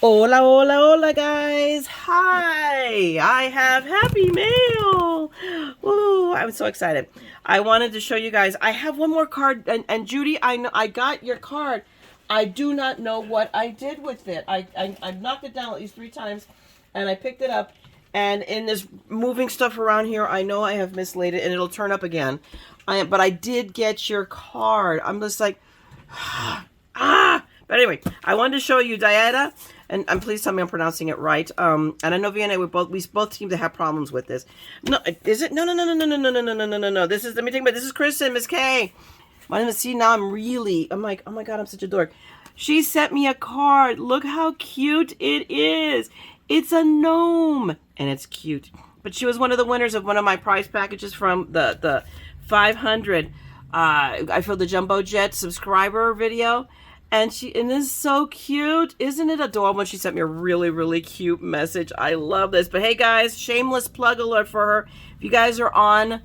Hola, hola, hola, guys. Hi, I have happy mail. Woo, I'm so excited. I wanted to show you guys. I have one more card. And Judy, I know I got your card. I do not know what I did with it. I knocked it down at least 3 times, and I picked it up. And in this moving stuff around here, I know I have mislaid it, and it'll turn up again. But I did get your card. I'm just like, ah. But anyway, I wanted to show you Diana, and please tell me I'm pronouncing it right. And I know Vienna, we both seem to have problems with this. No, is it? No, no, no, no, no, no, no, no, no, no, no, no. This is, let me think about. This is Kristen, Miss K. My name is. See, now I'm like, oh my god, I'm such a dork. She sent me a card. Look how cute it is. It's a gnome, and it's cute. But she was one of the winners of one of my prize packages from the 500. I filled the Jumbo Jet subscriber video. And this is so cute. Isn't it adorable? She sent me a really, really cute message. I love this. But hey, guys, shameless plug alert for her. If you guys are on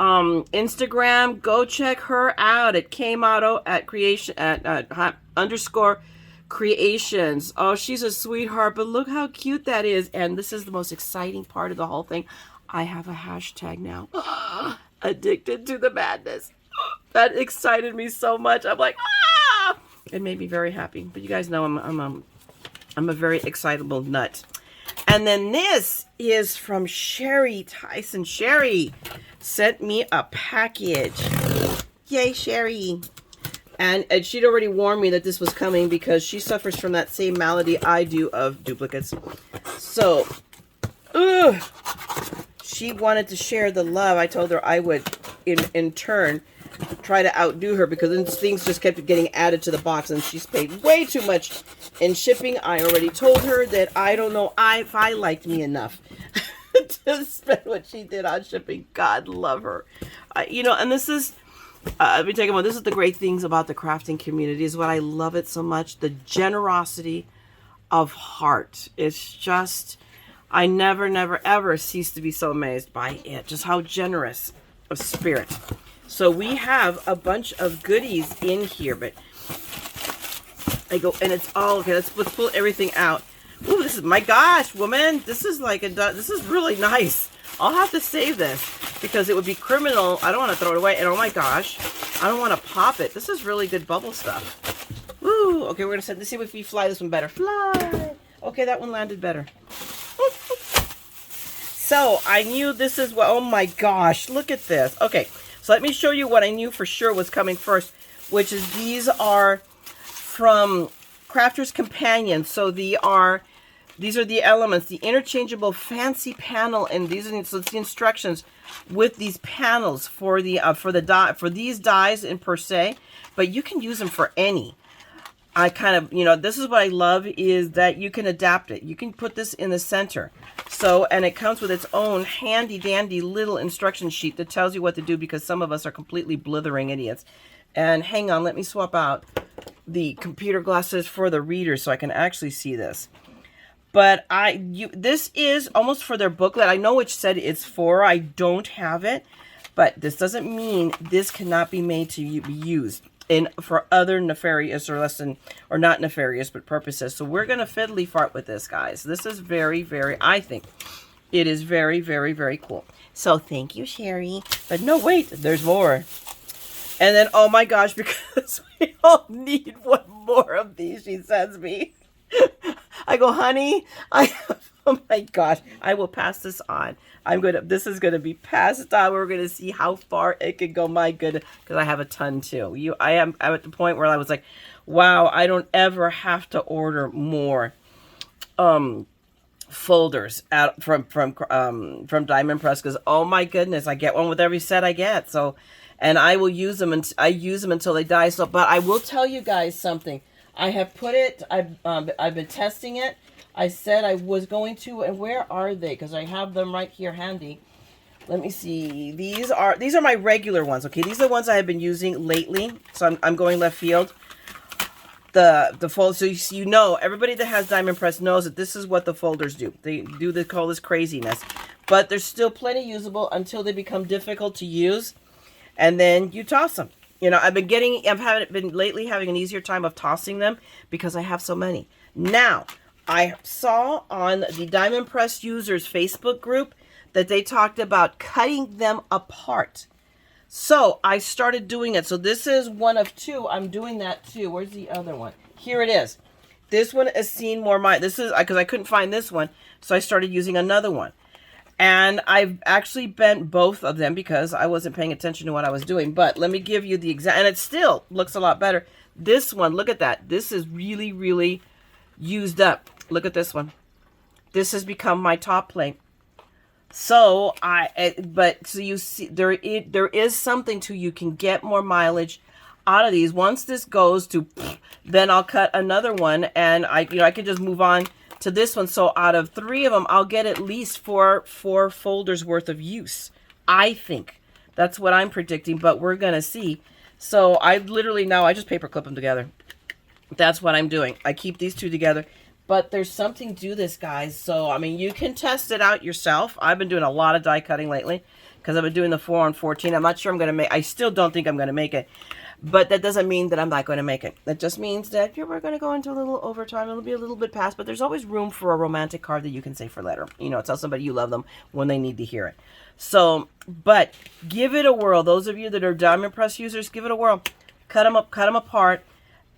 Instagram, go check her out at Kmoto at creation at underscore creations. Oh, she's a sweetheart. But look how cute that is. And this is the most exciting part of the whole thing. I have a hashtag now. Addicted to the madness. That excited me so much. I'm like, ah! It made me very happy. But you guys know I'm a very excitable nut. And then this is from Sherry Tyson. Sherry sent me a package. Yay, Sherry. And she'd already warned me that this was coming because she suffers from that same malady I do of duplicates. So, she wanted to share the love. I told her I would, in turn, try to outdo her because things just kept getting added to the box and she's paid way too much in shipping. I already told her that I don't know if I liked me enough to spend what she did on shipping. God love her. And this is, let me take a moment. This is the great things about the crafting community is what I love it so much. The generosity of heart. It's just, I never, never, ever cease to be so amazed by it. Just how generous of spirit. So we have a bunch of goodies in here, but I go, and it's all, okay, let's pull everything out. Ooh, this is, my gosh, woman, this is like this is really nice. I'll have to save this because it would be criminal. I don't want to throw it away. And oh my gosh, I don't want to pop it. This is really good bubble stuff. Woo, okay, we're going to set, let's see if we fly this one better. Fly. Okay, that one landed better. So I knew this is what, oh my gosh, look at this. Okay. So let me show you what I knew for sure was coming first, which is these are from Crafter's Companion. So these are the elements, the interchangeable fancy panel, and these are so it's the instructions with these panels for these dies in per se, but you can use them for any. I kind of, this is what I love is that you can adapt it. You can put this in the center. So, and it comes with its own handy dandy little instruction sheet that tells you what to do because some of us are completely blithering idiots. And hang on, let me swap out the computer glasses for the reader so I can actually see this. But this is almost for their booklet. I know which set it's for. I don't have it, but this doesn't mean this cannot be made to be used for other nefarious or not nefarious, but purposes. So we're going to fiddly fart with this, guys. This is very, very, I think it is very, very, very cool. So thank you, Sherry. But no, wait, there's more. And then, oh my gosh, because we all need one more of these, she sends me. I go, honey, oh my gosh, I will pass this on. This is gonna be passed on. We're gonna see how far it could go. My goodness, because I have a ton too. I'm at the point where I was like, wow, I don't ever have to order more folders out from Diamond Press because oh my goodness, I get one with every set I get. So, and I will use them and I use them until they die. So, but I will tell you guys something. I have put it. I've been testing it. I said I was going to, and where are they? Because I have them right here handy. Let me see. These are my regular ones. Okay, these are the ones I have been using lately. So I'm going left field. The fold. So everybody that has Diamond Press knows that this is what the folders do. They call this craziness, but they're still plenty usable until they become difficult to use, and then you toss them. I've been lately having an easier time of tossing them because I have so many. Now, I saw on the Diamond Press Users Facebook group that they talked about cutting them apart. So I started doing it. So this is one of two. I'm doing that too. Where's the other one? Here it is. This one has seen more this is because I couldn't find this one. So I started using another one. And I've actually bent both of them because I wasn't paying attention to what I was doing. But let me give you the exact, and it still looks a lot better. This one, look at that. This is really, really used up. Look at this one. This has become my top plate. So so you see, there is something to, you can get more mileage out of these. Once this goes to, then I'll cut another one, and I can just move on to this one. So out of 3 of them, I'll get at least four folders worth of use. I think that's what I'm predicting, but we're gonna see. So I literally now I just paper clip them together. That's what I'm doing. I keep these 2 together. But there's something to this, guys. So, I mean, you can test it out yourself. I've been doing a lot of die cutting lately because I've been doing the 4 on 14. I'm not sure I'm going to make, I still don't think I'm going to make it. But that doesn't mean that I'm not going to make it. That just means that we're going to go into a little overtime. It'll be a little bit past, but there's always room for a romantic card that you can say for later. You know, tell somebody you love them when they need to hear it. So, but give it a whirl. Those of you that are Diamond Press users, give it a whirl. Cut them up, cut them apart,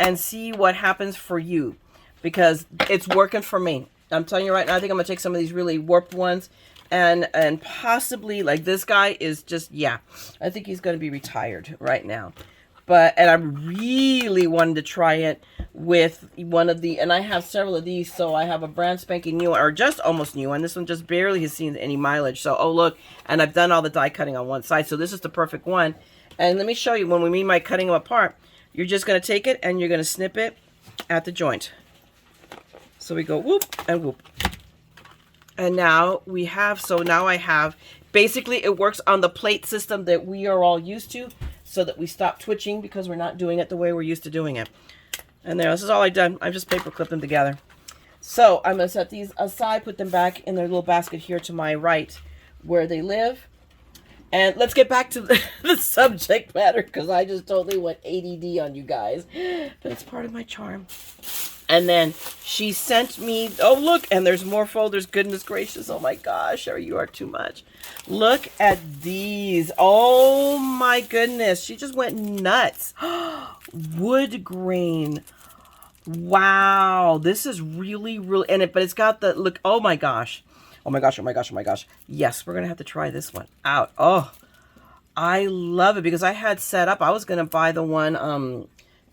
and see what happens for you. Because it's working for me. I'm telling you right now, I think I'm going to take some of these really warped ones and possibly, like this guy is just, yeah, I think he's going to be retired right now. And I really wanted to try it with one of the, and I have several of these, so I have a brand spanking new one, or just almost new one. This one just barely has seen any mileage. So, oh look, and I've done all the die cutting on one side, so this is the perfect one. And let me show you, when we mean by cutting them apart, you're just going to take it and you're going to snip it at the joint. So we go whoop and whoop. And now we have, so now I have, basically it works on the plate system that we are all used to, so that we stop twitching because we're not doing it the way we're used to doing it. And there, this is all I've done. I've just paper clipped them together. So I'm going to set these aside, put them back in their little basket here to my right where they live. And let's get back to the subject matter, because I just totally went ADD on you guys. But it's part of my charm. And then she sent me, oh look, and there's more folders. Goodness gracious, oh my gosh, Sherry, you are too much. Look at these. Oh my goodness, she just went nuts. Wood grain. Wow, this is really, really, but it's got the, look, oh my gosh. Oh my gosh, oh my gosh, oh my gosh. Yes, we're going to have to try this one out. Oh, I love it, because I had set up, I was going to buy the one,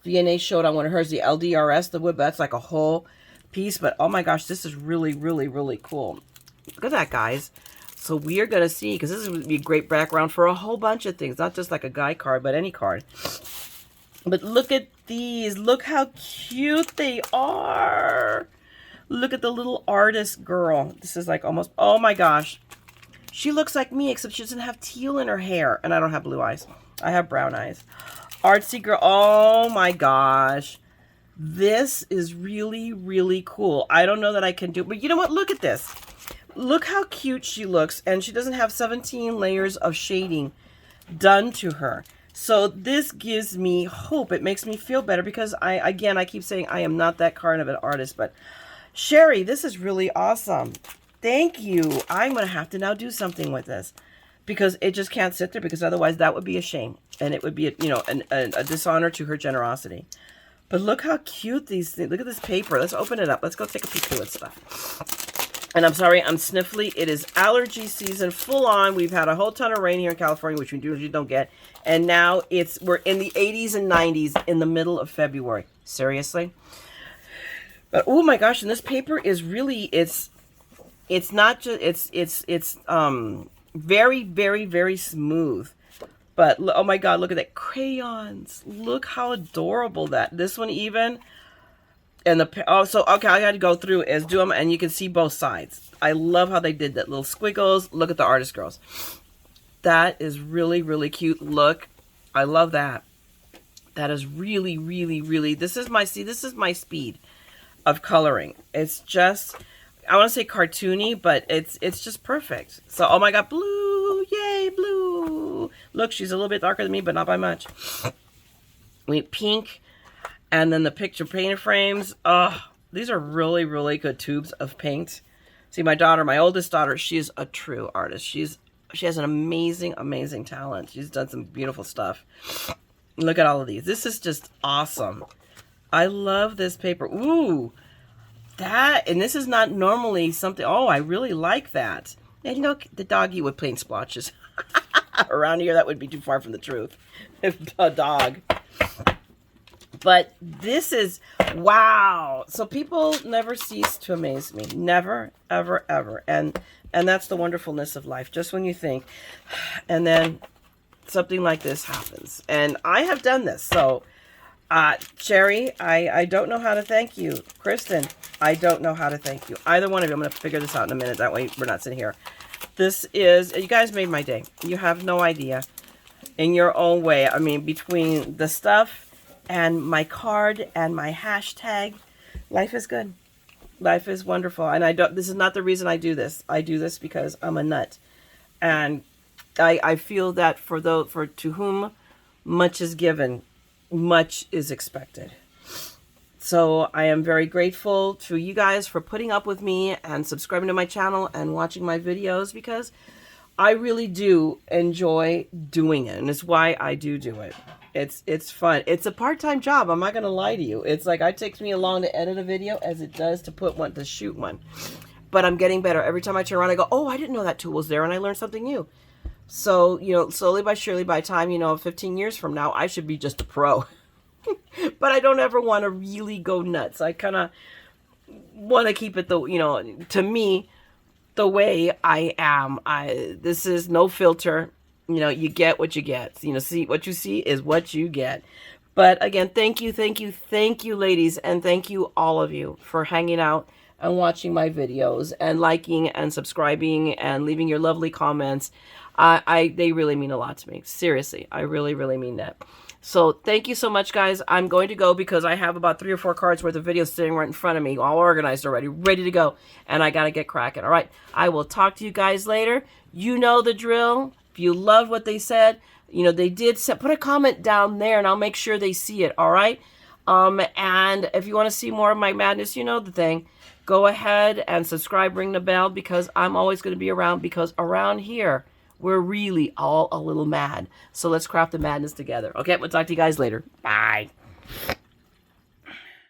VNA showed on one of hers, the LDRS, the wood, but that's like a whole piece. But oh my gosh, this is really, really, really cool. Look at that, guys. So we are going to see, because this is going to be a great background for a whole bunch of things, not just like a guy card, but any card. But look at these. Look how cute they are. Look at the little artist girl. This is like almost, oh my gosh. She looks like me, except she doesn't have teal in her hair. And I don't have blue eyes. I have brown eyes. Artsy girl. Oh my gosh. This is really, really cool. I don't know that I can do it, but you know what? Look at this. Look how cute she looks. And she doesn't have 17 layers of shading done to her. So this gives me hope. It makes me feel better, because I keep saying I am not that kind of an artist, but Sherry, this is really awesome. Thank you. I'm going to have to now do something with this, because it just can't sit there, because otherwise that would be a shame. And it would be, a dishonor to her generosity. But look how cute these things. Look at this paper. Let's open it up. Let's go take a peek through it stuff. And I'm sorry, I'm sniffly. It is allergy season, full on. We've had a whole ton of rain here in California, which we usually don't get. And now we're in the 80s and 90s in the middle of February. Seriously? But oh my gosh, and this paper is really, it's not just, it's very, very, very smooth. But, oh my God, look at that. Crayons. Look how adorable this one even. And okay, I got to go through is do them, and you can see both sides. I love how they did that. Little squiggles. Look at the artist girls. That is really, really cute. Look. I love that. That is really, really, really, this is my speed of coloring. It's just, I want to say cartoony, but it's just perfect. So, oh my God, blue. Yay, blue. Look, she's a little bit darker than me, but not by much. We pink, and then the picture painted frames. Oh, These are really, really good tubes of paint. See, my daughter, my oldest daughter, she's a true artist. She has an amazing, amazing talent. She's done some beautiful stuff. Look at all of these. This is just awesome. I love this paper. Ooh, and this is not normally something. Oh, I really like that. And you know, the doggy would paint splotches. Around here, that would be too far from the truth. If a dog. But this is, wow. So people never cease to amaze me. Never, ever, ever. And that's the wonderfulness of life. Just when you think. And then something like this happens. And I have done this. So, Cherry, I don't know how to thank you. Kristen, I don't know how to thank you. Either one of you. I'm going to figure this out in a minute. That way we're not sitting here. This is, you guys made my day. You have no idea. In your own way. I mean, between the stuff and my card and my hashtag, life is good. Life is wonderful. And this is not the reason I do this. I do this because I'm a nut. And I feel that to whom much is given, much is expected. So I am very grateful to you guys for putting up with me and subscribing to my channel and watching my videos, because I really do enjoy doing it. And it's why I do it. It's fun. It's a part-time job. I'm not going to lie to you. It's like it takes me as long to edit a video as it does to shoot one. But I'm getting better. Every time I turn around, I go, oh, I didn't know that tool was there, and I learned something new. So, you know, slowly but surely, by time, 15 years from now, I should be just a pro. But I don't ever want to really go nuts. I kind of want to keep it, to me, the way I am. This is no filter. You get what you get. See what you see is what you get. But again, thank you, ladies, and thank you all of you for hanging out and watching my videos and liking and subscribing and leaving your lovely comments. They really mean a lot to me. Seriously, I really, really mean that. So thank you so much, guys. I'm going to go because I have about 3 or 4 cards worth of videos sitting right in front of me, all organized already, ready to go. And I got to get cracking. All right. I will talk to you guys later. You know the drill. If you loved what they said, they did put a comment down there, and I'll make sure they see it. All right. And if you want to see more of my madness, you know the thing. Go ahead and subscribe, ring the bell, because I'm always going to be around, because around here, we're really all a little mad. So let's craft the madness together. Okay, we'll talk to you guys later. Bye.